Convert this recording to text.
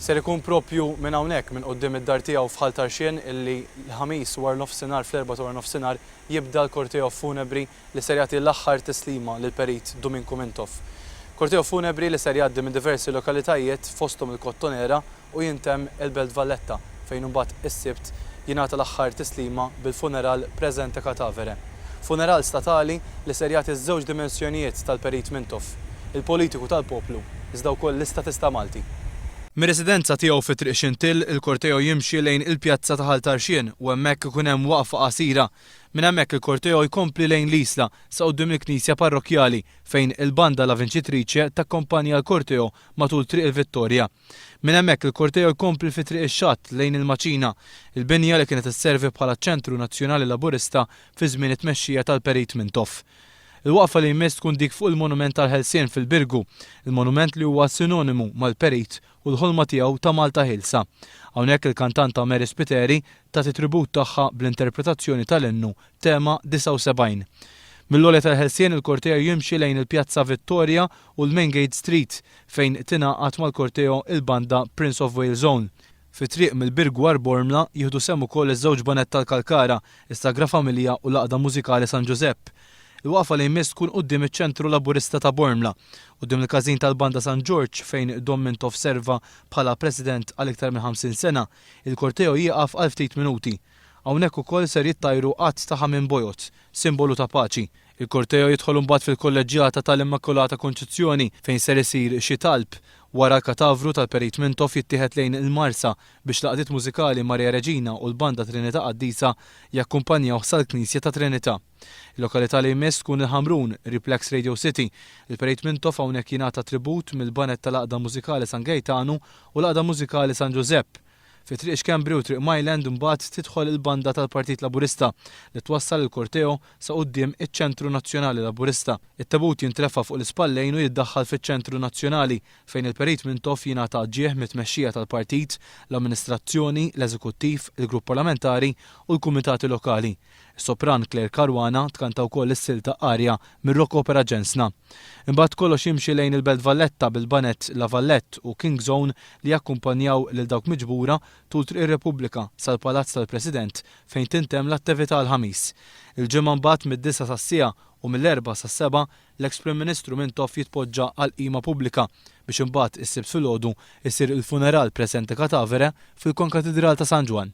Ser ikun propju minn hawnhekk minn quddiem id-dar tiegħu f'Ħaltarxien illi l-ħamis war nofsinhar fl-4 ta' nofsinhar jibda l-korteo funebri li ser jagħti l-aħħar tislima lill-perit Dominku Mintoff. Korteo funebri li ser jgħaddi minn diversi lokalitajiet fosthom il-Kottonera u jintemm il-Belt Valletta fejn imbagħad is-Sibt jingħata l-aħħar tislima bil-funeral Presente Cadavere. Funeral statali li ser jagħti ż-żewġ dimensjonijiet tal-perit Mintoff, il-politiku tal-poplu iżda wkoll l-istatista Malti. Mir-residenza tiegħu fi Triq Xintill il-korteo jimxi lejn il-pjazza ta' Ħaltarxien u hemmhekk ikun hemm waqfa qasira. Minn hemmhekk il-korteo jkompli lejn l-Isla sa quddiem il-Knisja Parrokjali fejn il-banda La Vincitrice takkompanja l-korteo matul Triq il-Vittorja. Minn hemmhekk il-korteo jkompli fi Triq ix-Xatt lejn il-Maċina, il-binja li kienet isservi bħala ċentru nazzjonali laburista fi żmien it-tmexxija tal-Perit Mintoff. Il-waqfa li jmiss tkun dik fuq il-monument tal-Ħelsien fil-Birgu, il-monument li huwa sinonimu mal-Perit u l-ħolma tiegħu ta' Malta ħilsa. Hawnhekk il-kantanta Mary Spiteri tagħti tribut tagħha bl-interpretazzjoni tal-innu tema 79. Mill-għolja tal-Ħelsien il-korteo jimxi lejn il-Pjazza Vittoria u l-Main Gate Street fejn tingħaqad mal-korteo il-banda Prince of Wales Zone. Fi triq mill-Birgu għar Bormla jieħdu semm ukoll iż-żewġ banet tal-Kalkara, is-Sagra Familja u l-Għaqda Mużikali San Giuseppe. Il-waqfa li jmiss tkun quddiem iċ-ċentru laburista ta' Bormla, quddiem il-każin tal-banda San George fejn Dom Mintoff serva bħala president għal iktar minn 50 sena, il-korteo jieqaf għal ftit minuti. Hawnhekk ukoll ser jittajru qatt ta' ħamin bojot, simbolu ta' paċi. Il-korteo jidħol imbagħad fil-kolleġjata tal-Immakolata Konċezzjoni fejn ser isir xi talb wara l-katavru tal-Perit Mintoff jittieħed lejn il-Marsa biex laqdiet mużikali Marja Reġina u l-banda Trinità Qaddisa jakkumpanjaw sal-Knisja ta' Trinità. Il-lokalità li jmiss tkun il-Ħamrun, Replex Radio City. Il-Perit Mintoff hawnhekk jingħata tribut mill-banet tal-Għaqda Mużikali San Gaetano u l-Għaqda Mużikali San Giuseppe. Fi Triq Xkembri u Triq Myland imbagħad tidħol il-banda tal-Partit Laburista li twassal il-korteo sa quddiem iċ-Ċentru Nazzjonali Laburista. It-tabut jintrefa' fuq l-ispallejn u jiddaħħal fiċ-Ċentru Nazzjonali fejn il-Perit Mintoff jingħata ġieħ mit-tmexxija tal-partit, l-amministrazzjoni, l-eżekuttiv, il-grupp parlamentari u l-kumitati lokali. Sopran Claire Karwana tkanta wkoll is-silta Arja mir-Rock Opera Ġensna. Imbagħad kollox jimxi lejn il-Belt Valletta bil-banet La Vallette u King Zone li jakkumpanjaw lil dawk miġbura tul Triq ir-Repubblika sal-Palazz tal-President fejn tintemm l-attività l-ħamis. Il-ġimgħa mbagħad mid-9 sas-sija u mill-4 sas-7 l-eks-Prim Ministru Mintoff jitpoġġa għal qima pubblika biex imbagħad is-Sibt filgħodu jsir il-funeral Presente Cadavere fil-Konkatedral ta' San Ġwan.